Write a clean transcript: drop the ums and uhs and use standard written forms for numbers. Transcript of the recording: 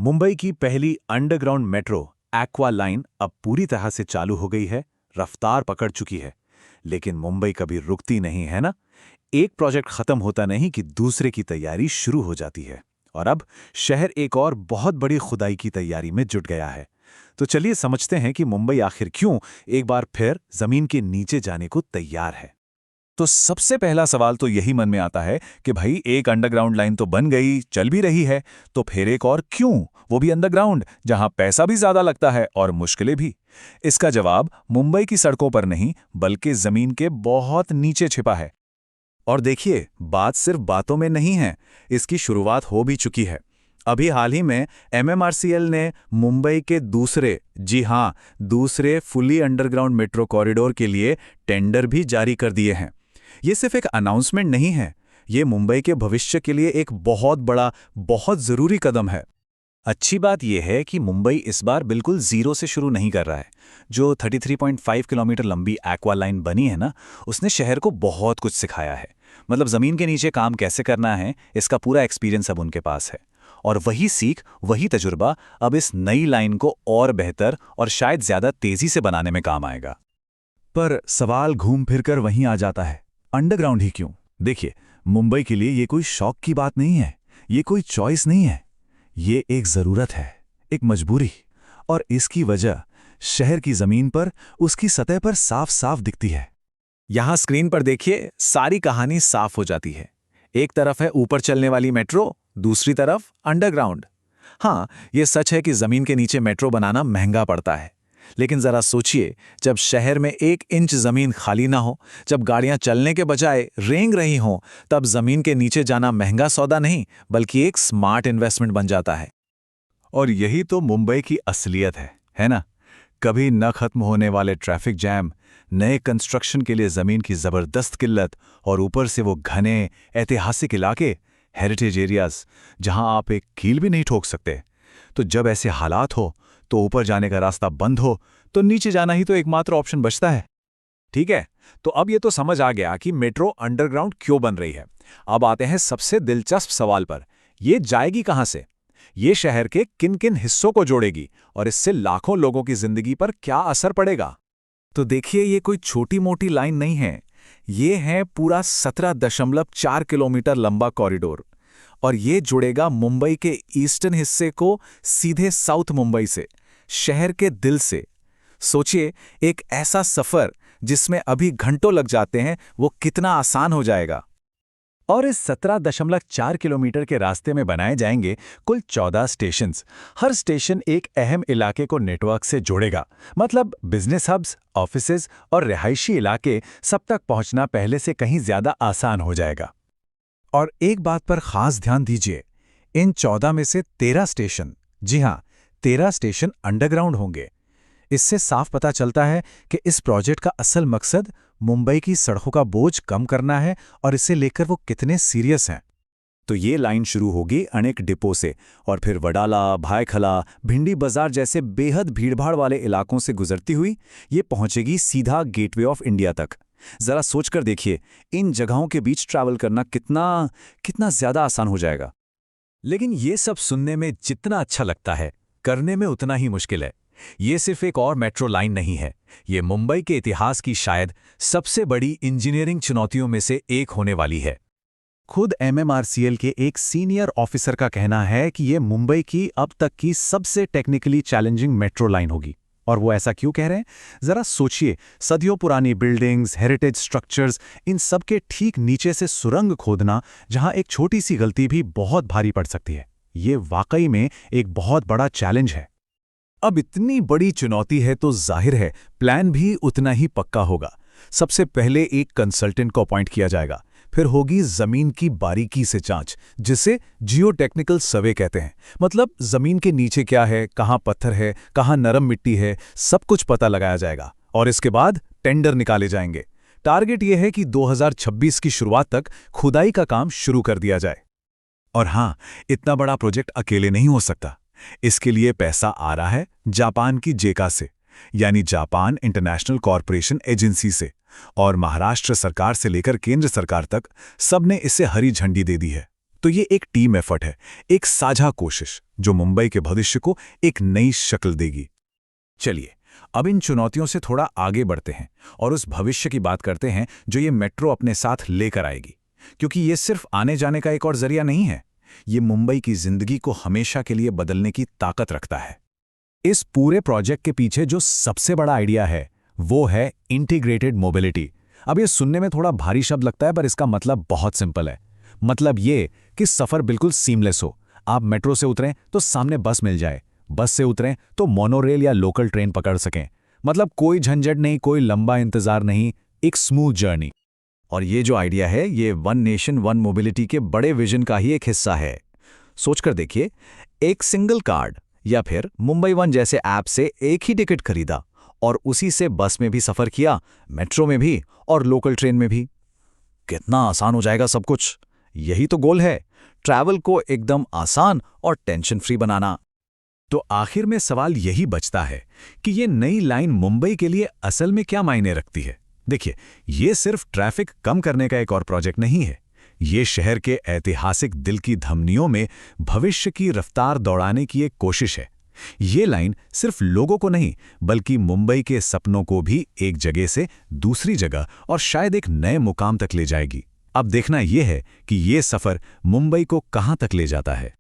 मुंबई की पहली underground metro aqua line अब पूरी तरह से चालू हो गई है, रफ्तार पकड़ चुकी है। लेकिन मुंबई कभी रुकती नहीं है ना। एक प्रोजेक्ट खत्म होता नहीं कि दूसरे की तैयारी शुरू हो जाती है। और अब शहर एक और बहुत बड़ी खुदाई की तैयारी में जुट गया है। तो चलिए समझते हैं कि मुंबई आखिर क्यों एक बार फिर जमीन के नीचे जाने को तैयार है। तो सबसे पहला सवाल तो यही मन में आता है कि भाई एक अंडरग्राउंड लाइन तो बन गई, चल भी रही है, तो फिर एक और क्यों, वो भी अंडरग्राउंड, जहां पैसा भी ज्यादा लगता है और मुश्किलें भी। इसका जवाब मुंबई की सड़कों पर नहीं बल्कि जमीन के बहुत नीचे छिपा है। और देखिए, बात सिर्फ बातों में नहीं है, इसकी शुरुआत हो भी चुकी है। अभी हाल ही में एमएमआरसीएल ने मुंबई के दूसरे फुली अंडरग्राउंड मेट्रो कॉरिडोर के लिए टेंडर भी जारी कर दिए हैं। ये सिर्फ एक अनाउंसमेंट नहीं है, ये मुंबई के भविष्य के लिए एक बहुत बड़ा, बहुत जरूरी कदम है। अच्छी बात यह है कि मुंबई इस बार बिल्कुल जीरो से शुरू नहीं कर रहा है। जो 33.5 किलोमीटर लंबी एक्वा लाइन बनी है ना, उसने शहर को बहुत कुछ सिखाया है। मतलब जमीन के नीचे काम कैसे करना है, इसका पूरा एक्सपीरियंस अब उनके पास है। और वही सीख, वही तजुर्बा अब इस नई लाइन को और बेहतर और शायद ज्यादा तेजी से बनाने में काम आएगा। पर सवाल घूम फिरकर वहीं आ जाता है, अंडरग्राउंड ही क्यों? देखिए, मुंबई के लिए ये कोई शौक की बात नहीं है, ये कोई चॉइस नहीं है, ये एक जरूरत है, एक मजबूरी। और इसकी वजह शहर की जमीन पर, उसकी सतह पर साफ साफ दिखती है। यहां स्क्रीन पर देखिए, सारी कहानी साफ हो जाती है। एक तरफ है ऊपर चलने वाली मेट्रो, दूसरी तरफ अंडरग्राउंड। हाँ, ये सच है कि जमीन के नीचे मेट्रो बनाना महंगा पड़ता है। लेकिन जरा सोचिए, जब शहर में 1 इंच जमीन खाली ना हो, जब गाड़ियां चलने के बजाय रेंग रही हों, तब जमीन के नीचे जाना महंगा सौदा नहीं बल्कि एक स्मार्ट इन्वेस्टमेंट बन जाता है। और यही तो मुंबई की असलियत है ना? कभी न खत्म होने वाले ट्रैफिक जैम, नए कंस्ट्रक्शन के लिए जमीन की जबरदस्त किल्लत, और ऊपर से वो घने ऐतिहासिक इलाके, हेरिटेज एरियाज, जहां आप एक कील भी नहीं ठोक सकते। तो जब ऐसे हालात हो, तो ऊपर जाने का रास्ता बंद हो, तो नीचे जाना ही तो एकमात्र ऑप्शन बचता है। ठीक है, तो अब ये तो समझ आ गया कि मेट्रो अंडरग्राउंड क्यों बन रही है। अब आते हैं सबसे दिलचस्प सवाल पर, ये जाएगी कहां से? ये शहर के किन किन हिस्सों को जोड़ेगी और इससे लाखों लोगों की जिंदगी पर क्या असर पड़ेगा? तो देखिए, ये कोई छोटी मोटी लाइन नहीं है, ये है पूरा 17.4 किलोमीटर लंबा कॉरिडोर। और ये जुड़ेगा मुंबई के ईस्टर्न हिस्से को सीधे साउथ मुंबई से, शहर के दिल से। सोचिए, एक ऐसा सफर जिसमें अभी घंटों लग जाते हैं, वो कितना आसान हो जाएगा। और इस 17.4 किलोमीटर के रास्ते में बनाए जाएंगे कुल 14 स्टेशंस। हर स्टेशन एक अहम इलाके को नेटवर्क से जोड़ेगा। मतलब बिजनेस हब्स, ऑफिसेज और रिहायशी इलाके, सब तक पहुंचना पहले से कहीं ज्यादा आसान हो जाएगा। और एक बात पर खास ध्यान दीजिए, इन 14 में से 13 स्टेशन, जी हां, 13 स्टेशन अंडरग्राउंड होंगे। इससे साफ पता चलता है कि इस प्रोजेक्ट का असल मकसद मुंबई की सड़कों का बोझ कम करना है और इसे लेकर वो कितने सीरियस हैं। तो ये लाइन शुरू होगी अनेक डिपो से, और फिर वडाला, भायखला, भिंडी बाजार जैसे बेहद भीड़भाड़ वाले इलाकों से गुजरती हुई ये पहुंचेगी सीधा गेटवे ऑफ इंडिया तक। जरा सोचकर देखिए, इन जगहों के बीच ट्रैवल करना कितना ज्यादा आसान हो जाएगा। लेकिन ये सब सुनने में जितना अच्छा लगता है, करने में उतना ही मुश्किल है। ये सिर्फ एक और मेट्रो लाइन नहीं है, ये मुंबई के इतिहास की शायद सबसे बड़ी इंजीनियरिंग चुनौतियों में से एक होने वाली है। खुद एमएमआरसीएल के एक सीनियर ऑफिसर का कहना है कि ये मुंबई की अब तक की सबसे टेक्निकली चैलेंजिंग मेट्रो लाइन होगी। और वो ऐसा क्यों कह रहे हैं? जरा सोचिए, सदियों पुरानी बिल्डिंग्स, हेरिटेज स्ट्रक्चर्स, इन सब के ठीक नीचे से सुरंग खोदना, जहां एक छोटी सी गलती भी बहुत भारी पड़ सकती है। ये वाकई में एक बहुत बड़ा चैलेंज है। अब इतनी बड़ी चुनौती है तो जाहिर है प्लान भी उतना ही पक्का होगा। सबसे पहले एक कंसल्टेंट को अपॉइंट किया जाएगा, फिर होगी जमीन की बारीकी से जांच, जिसे जियो टेक्निकल सर्वे कहते हैं। मतलब जमीन के नीचे क्या है, कहां पत्थर है, कहां नरम मिट्टी है, सब कुछ पता लगाया जाएगा। और इसके बाद टेंडर निकाले जाएंगे। टारगेट यह है कि 2026 की शुरुआत तक खुदाई का काम शुरू कर दिया जाए। और हां, इतना बड़ा प्रोजेक्ट अकेले नहीं हो सकता। इसके लिए पैसा आ रहा है जापान की जेका से, यानी जापान इंटरनेशनल कॉरपोरेशन एजेंसी से, और महाराष्ट्र सरकार से लेकर केंद्र सरकार तक सबने इसे हरी झंडी दे दी है। तो ये एक टीम एफर्ट है, एक साझा कोशिश जो मुंबई के भविष्य को एक नई शक्ल देगी। चलिए, अब इन चुनौतियों से थोड़ा आगे बढ़ते हैं और उस भविष्य की बात करते हैं जो ये मेट्रो अपने साथ लेकर आएगी। क्योंकि ये सिर्फ आने जाने का एक और जरिया नहीं है, ये मुंबई की जिंदगी को हमेशा के लिए बदलने की ताकत रखता है। इस पूरे प्रोजेक्ट के पीछे जो सबसे बड़ा आइडिया है वो है इंटीग्रेटेड मोबिलिटी। अब ये सुनने में थोड़ा भारी शब्द लगता है, पर इसका मतलब बहुत सिंपल है। मतलब ये कि सफर बिल्कुल सीमलेस हो। आप मेट्रो से उतरें तो सामने बस मिल जाए, बस से उतरें तो मोनोरेल या लोकल ट्रेन पकड़ सकें। मतलब कोई झंझट नहीं, कोई लंबा इंतजार नहीं, एक स्मूथ जर्नी। और ये जो आइडिया है, ये वन नेशन वन मोबिलिटी के बड़े विजन का ही एक हिस्सा है। सोचकर देखिए, एक सिंगल कार्ड या फिर मुंबई वन जैसे ऐप से एक ही टिकट खरीदा और उसी से बस में भी सफर किया, मेट्रो में भी और लोकल ट्रेन में भी। कितना आसान हो जाएगा सब कुछ। यही तो गोल है, ट्रैवल को एकदम आसान और टेंशन फ्री बनाना। तो आखिर में सवाल यही बचता है कि ये नई लाइन मुंबई के लिए असल में क्या मायने रखती है। देखिए, ये सिर्फ ट्रैफिक कम करने का एक और प्रोजेक्ट नहीं है। ये शहर के ऐतिहासिक दिल की धमनियों में भविष्य की रफ्तार दौड़ाने की एक कोशिश है। ये लाइन सिर्फ लोगों को नहीं, बल्कि मुंबई के सपनों को भी एक जगह से दूसरी जगह और शायद एक नए मुकाम तक ले जाएगी। अब देखना यह है कि ये सफर मुंबई को कहां तक ले जाता है।